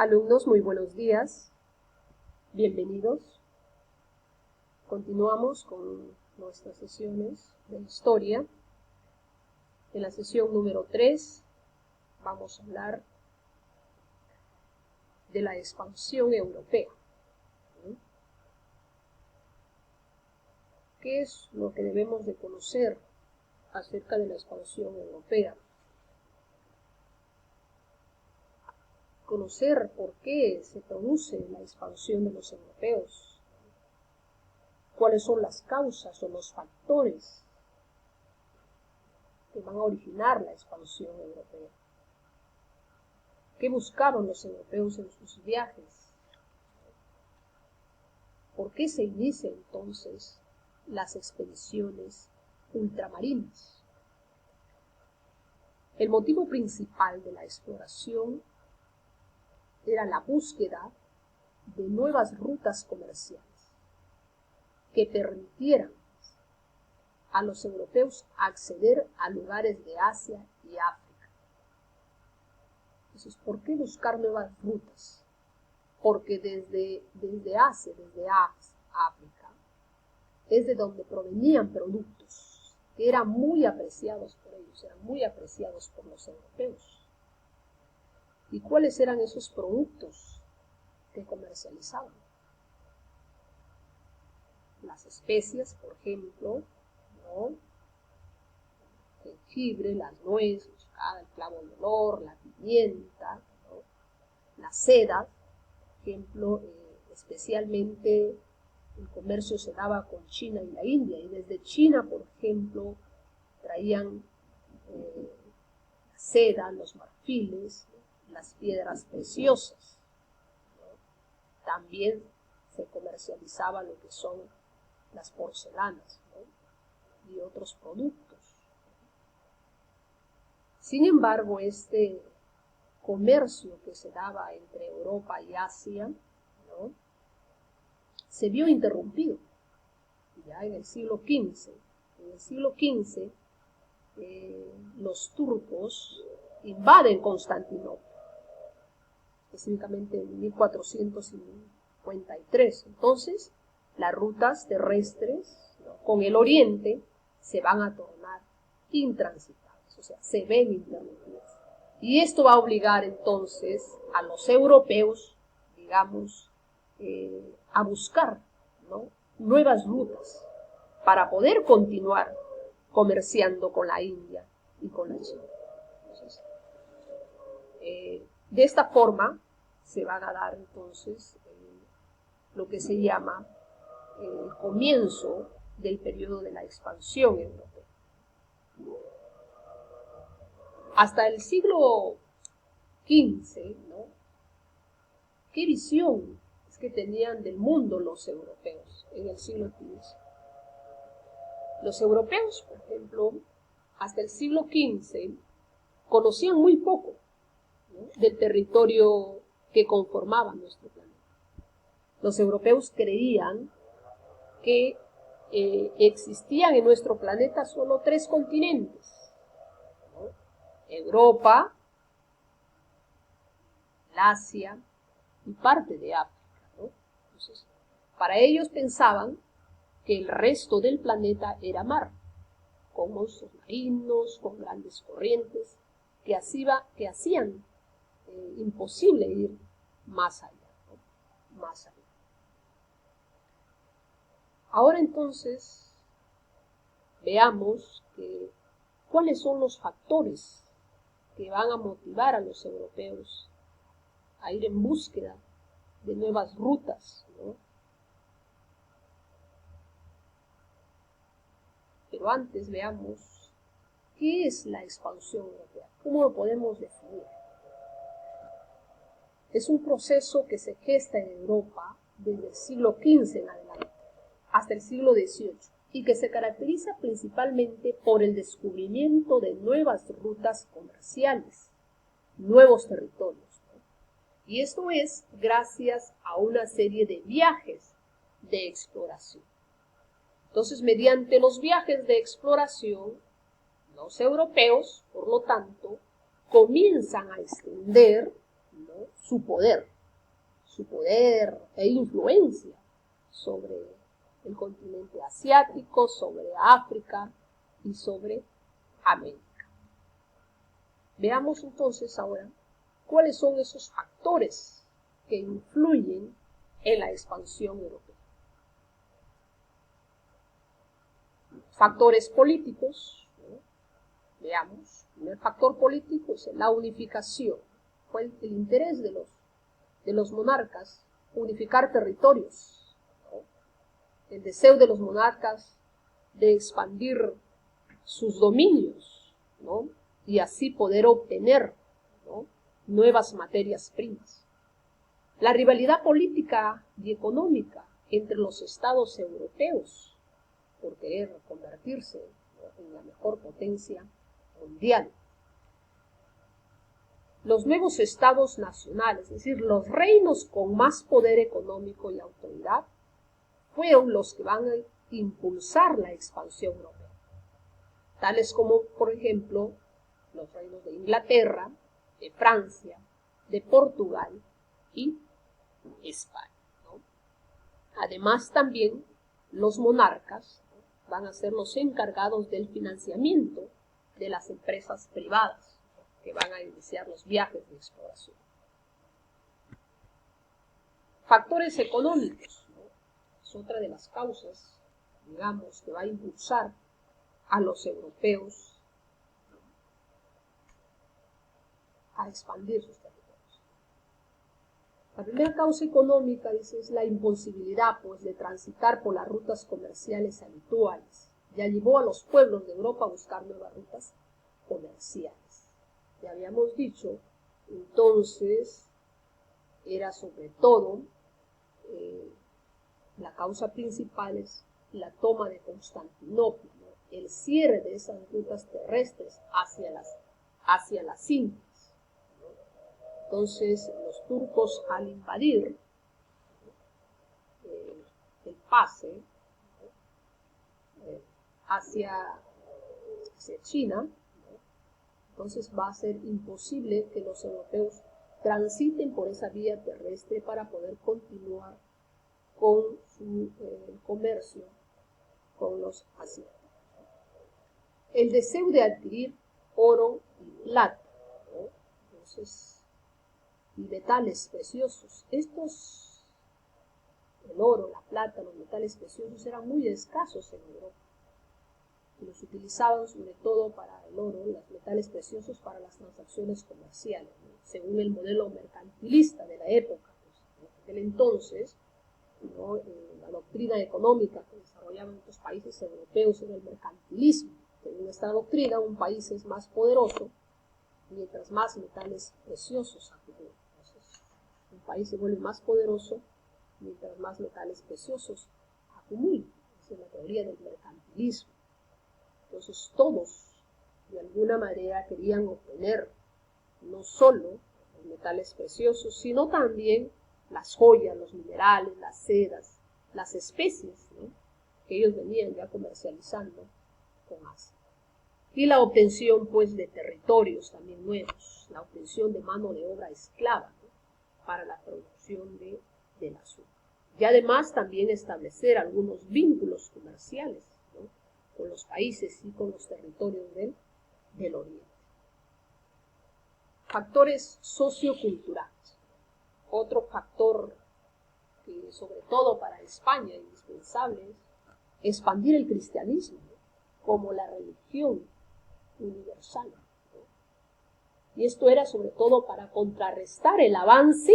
Alumnos, muy buenos días, bienvenidos. Continuamos con nuestras sesiones de historia. En la sesión número 3 vamos a hablar de la expansión europea. ¿Qué es lo que debemos de conocer acerca de la expansión europea? Conocer por qué se produce la expansión de los europeos, cuáles son las causas o los factores que van a originar la expansión europea, qué buscaban los europeos en sus viajes, por qué se inician entonces las expediciones ultramarinas. El motivo principal de la exploración era la búsqueda de nuevas rutas comerciales que permitieran a los europeos acceder a lugares de Asia y África. Entonces, ¿por qué buscar nuevas rutas? Porque desde Asia, desde África, es de donde provenían productos que eran muy apreciados por ellos, eran muy apreciados por los europeos. ¿Y cuáles eran esos productos que comercializaban? Las especias, por ejemplo, ¿no? El jengibre, las nueces, el clavo de olor, la pimienta, ¿no? La seda, por ejemplo, especialmente el comercio se daba con China y la India, y desde China, por ejemplo, traían la seda, los marfiles, las piedras preciosas, ¿no? También se comercializaba lo que son las porcelanas, ¿no? Y otros productos. Sin embargo, este comercio que se daba entre Europa y Asia, ¿no? Se vio interrumpido ya en el siglo XV. En el siglo XV los turcos invaden Constantinopla, específicamente en 1453. Entonces, las rutas terrestres, ¿no? Con el oriente se van a tornar intransitables, o sea, se ven interrumpidas. Y esto va a obligar entonces a los europeos, digamos, a buscar, ¿no? Nuevas rutas para poder continuar comerciando con la India y con la China. Entonces, de esta forma se van a dar entonces lo que se llama el comienzo del periodo de la expansión europea. Hasta el siglo XV, ¿no? ¿Qué visión es que tenían del mundo los europeos en el siglo XV? Los europeos, por ejemplo, hasta el siglo XV, conocían muy poco, ¿no? Del territorio que conformaba nuestro planeta. Los europeos creían que existían en nuestro planeta solo 3 continentes, ¿no? Europa, Asia y parte de África, ¿no? Entonces, para ellos pensaban que el resto del planeta era mar, con monstruos marinos, con grandes corrientes, que hacían imposible ir más allá, ¿no? Más allá. Ahora entonces veamos cuáles son los factores que van a motivar a los europeos a ir en búsqueda de nuevas rutas, ¿no? Pero antes veamos qué es la expansión europea, cómo lo podemos definir. Es un proceso que se gesta en Europa desde el siglo XV en adelante, hasta el siglo XVIII, y que se caracteriza principalmente por el descubrimiento de nuevas rutas comerciales, nuevos territorios, ¿no? Y esto es gracias a una serie de viajes de exploración. Entonces, mediante los viajes de exploración, los europeos, por lo tanto, comienzan a extender, ¿no? Su poder, su poder e influencia sobre el continente asiático, sobre África y sobre América. Veamos entonces ahora cuáles son esos factores que influyen en la expansión europea. Factores políticos, ¿no? Veamos, el primer factor político es la unificación. Fue el interés de los monarcas unificar territorios, ¿no? El deseo de los monarcas de expandir sus dominios, ¿no? Y así poder obtener, ¿no?, nuevas materias primas. La rivalidad política y económica entre los estados europeos por querer convertirse, ¿no?, en la mejor potencia mundial. Los nuevos estados nacionales, es decir, los reinos con más poder económico y autoridad, fueron los que van a impulsar la expansión europea, tales como, por ejemplo, los reinos de Inglaterra, de Francia, de Portugal y España, ¿no? Además, también los monarcas, ¿no?, van a ser los encargados del financiamiento de las empresas privadas que van a iniciar los viajes de exploración. Factores económicos, ¿no?, es otra de las causas, digamos, que va a impulsar a los europeos a expandir sus territorios. La primera causa económica, dice, es la imposibilidad, pues, de transitar por las rutas comerciales habituales. Ya llevó a los pueblos de Europa a buscar nuevas rutas comerciales. Ya habíamos dicho, entonces, era sobre todo, la causa principal es la toma de Constantinopla, ¿no?, el cierre de esas rutas terrestres hacia las Indias. Entonces, los turcos, al invadir el pase hacia China, entonces va a ser imposible que los europeos transiten por esa vía terrestre para poder continuar con su comercio con los asiáticos. El deseo de adquirir oro y plata, ¿no?, entonces, y metales preciosos. Estos, el oro, la plata, los metales preciosos eran muy escasos en Europa. Y los utilizaban sobre todo para el oro, los metales preciosos, para las transacciones comerciales, ¿no?, según el modelo mercantilista de la época. Pues, en aquel entonces, ¿no?, la doctrina económica que desarrollaban estos países europeos era el mercantilismo. Según esta doctrina, un país es más poderoso mientras más metales preciosos acumula. Un país se vuelve más poderoso mientras más metales preciosos acumula. Esa es la teoría del mercantilismo. Entonces todos, de alguna manera, querían obtener no solo los metales preciosos, sino también las joyas, los minerales, las sedas, las especies, ¿no?, que ellos venían ya comercializando con Asia. Y la obtención, pues, de territorios también nuevos, la obtención de mano de obra esclava, ¿no?, para la producción del azúcar. Y además también establecer algunos vínculos comerciales, ¿no?, con los países y con los territorios del Oriente. Factores socioculturales. Otro factor que, sobre todo para España, indispensable es expandir el cristianismo, ¿no?, como la religión universal, ¿no? Y esto era sobre todo para contrarrestar el avance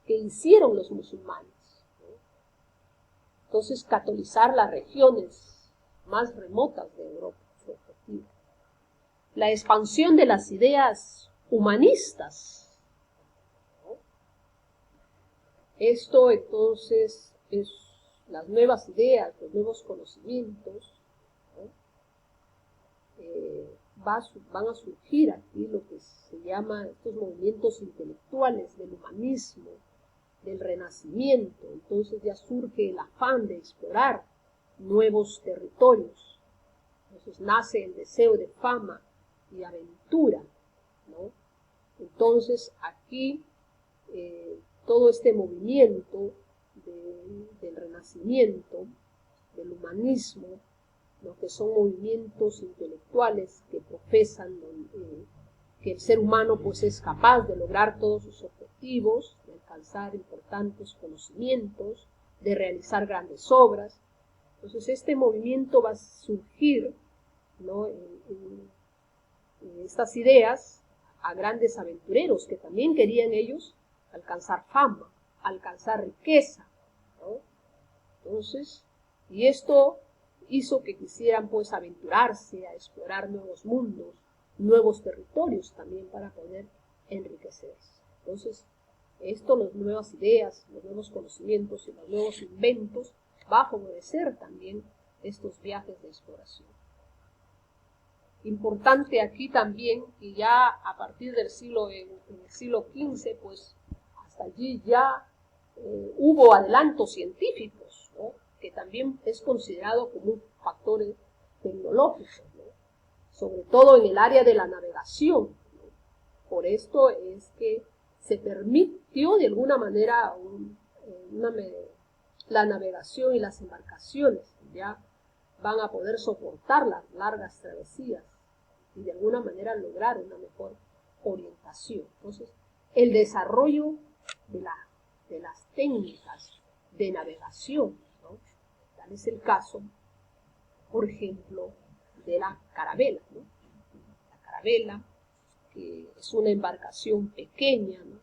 que hicieron los musulmanes, ¿no? Entonces, catolizar las regiones más remotas de Europa, su objetivo. La expansión de las ideas humanistas, ¿no? Esto, entonces, es las nuevas ideas, los nuevos conocimientos, ¿no?, van a surgir aquí lo que se llama estos movimientos intelectuales del humanismo, del renacimiento. Entonces ya surge el afán de explorar nuevos territorios. Entonces nace el deseo de fama y aventura, ¿no? Entonces aquí todo este movimiento del Renacimiento, del humanismo, lo que son movimientos intelectuales que profesan que el ser humano pues es capaz de lograr todos sus objetivos, de alcanzar importantes conocimientos, de realizar grandes obras. Entonces este movimiento va a surgir, ¿no?, en estas ideas a grandes aventureros que también querían ellos alcanzar fama, alcanzar riqueza, ¿no? Entonces, y esto hizo que quisieran pues aventurarse a explorar nuevos mundos, nuevos territorios también para poder enriquecerse. Entonces, las nuevas ideas, los nuevos conocimientos y los nuevos inventos va a favorecer también estos viajes de exploración. Importante aquí también que ya a partir del siglo XV, pues hasta allí ya hubo adelantos científicos, ¿no?, que también es considerado como un factor tecnológico, ¿no?, sobre todo en el área de la navegación, ¿no? Por esto es que se permitió de alguna manera la navegación y las embarcaciones ya van a poder soportar las largas travesías y de alguna manera lograr una mejor orientación. Entonces, el desarrollo de las técnicas de navegación, ¿no?, tal es el caso, por ejemplo, de la carabela, ¿no? La carabela, que es una embarcación pequeña, ¿no?,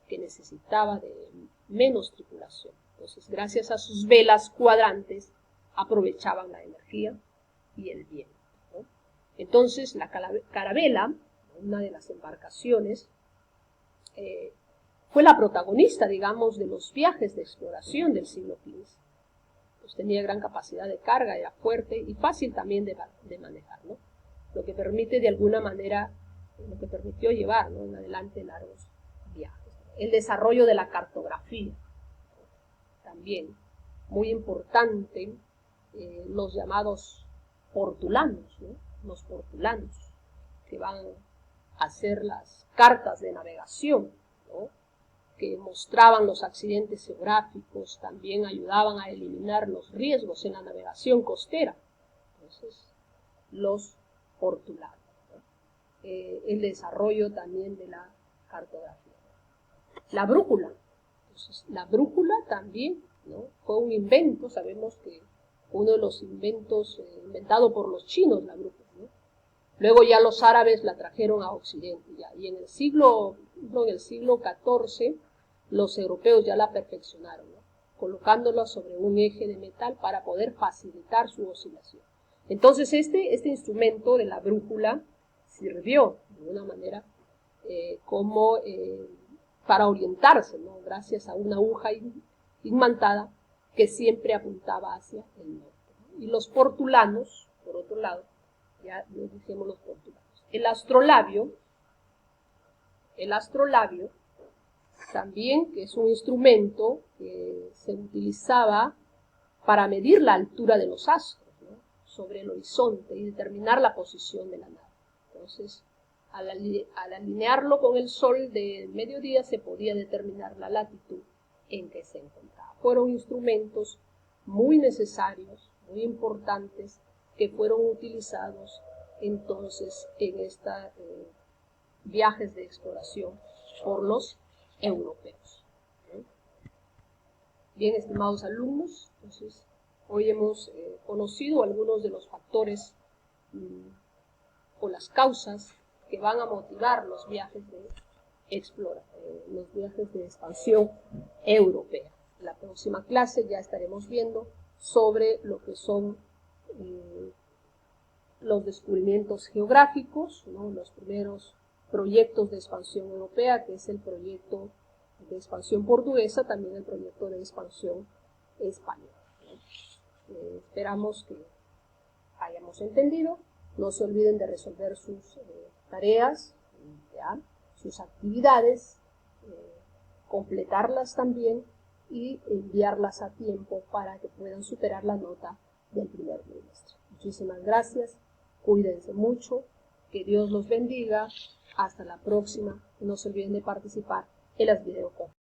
que necesitaba de menos tripulación. Entonces, gracias a sus velas cuadrantes, aprovechaban la energía y el viento, ¿no? Entonces, la carabela, una de las embarcaciones, fue la protagonista, digamos, de los viajes de exploración del siglo XV. Pues tenía gran capacidad de carga, era fuerte y fácil también de manejar, ¿no? Lo que permite de alguna manera, lo que permitió llevar, ¿no?, en adelante largos viajes. El desarrollo de la cartografía, también muy importante, los llamados portulanos, ¿no?, los portulanos, que van a hacer las cartas de navegación, ¿no?, que mostraban los accidentes geográficos, también ayudaban a eliminar los riesgos en la navegación costera. Entonces, los portulanos, ¿no?, el desarrollo también de la cartografía. La brújula. Entonces, la brújula también, ¿no?, fue un invento, sabemos que uno de los inventos inventado por los chinos, la brújula, ¿no? Luego ya los árabes la trajeron a Occidente, ya, y en el siglo XIV los europeos ya la perfeccionaron, ¿no?, colocándola sobre un eje de metal para poder facilitar su oscilación. Entonces este instrumento de la brújula sirvió de alguna manera como para orientarse, ¿no?, gracias a una aguja imantada que siempre apuntaba hacia el norte, ¿no? Y los portulanos, por otro lado, ya les dijimos los portulanos. El astrolabio también, que es un instrumento que se utilizaba para medir la altura de los astros, ¿no?, sobre el horizonte y determinar la posición de la nave. Entonces, al alinearlo con el sol de mediodía se podía determinar la latitud en que se encontraba. Fueron instrumentos muy necesarios, muy importantes, que fueron utilizados entonces en estos viajes de exploración por los europeos. Bien, estimados alumnos, entonces hoy hemos conocido algunos de los factores o las causas que van a motivar los viajes de expansión europea. En la próxima clase ya estaremos viendo sobre lo que son los descubrimientos geográficos, ¿no?, los primeros proyectos de expansión europea, que es el proyecto de expansión portuguesa, también el proyecto de expansión española, ¿no? Esperamos que hayamos entendido. No se olviden de resolver sus tareas, ¿ya?, sus actividades, completarlas también y enviarlas a tiempo para que puedan superar la nota del primer trimestre. Muchísimas gracias, cuídense mucho, que Dios los bendiga, hasta la próxima, no se olviden de participar en las videoconferencias.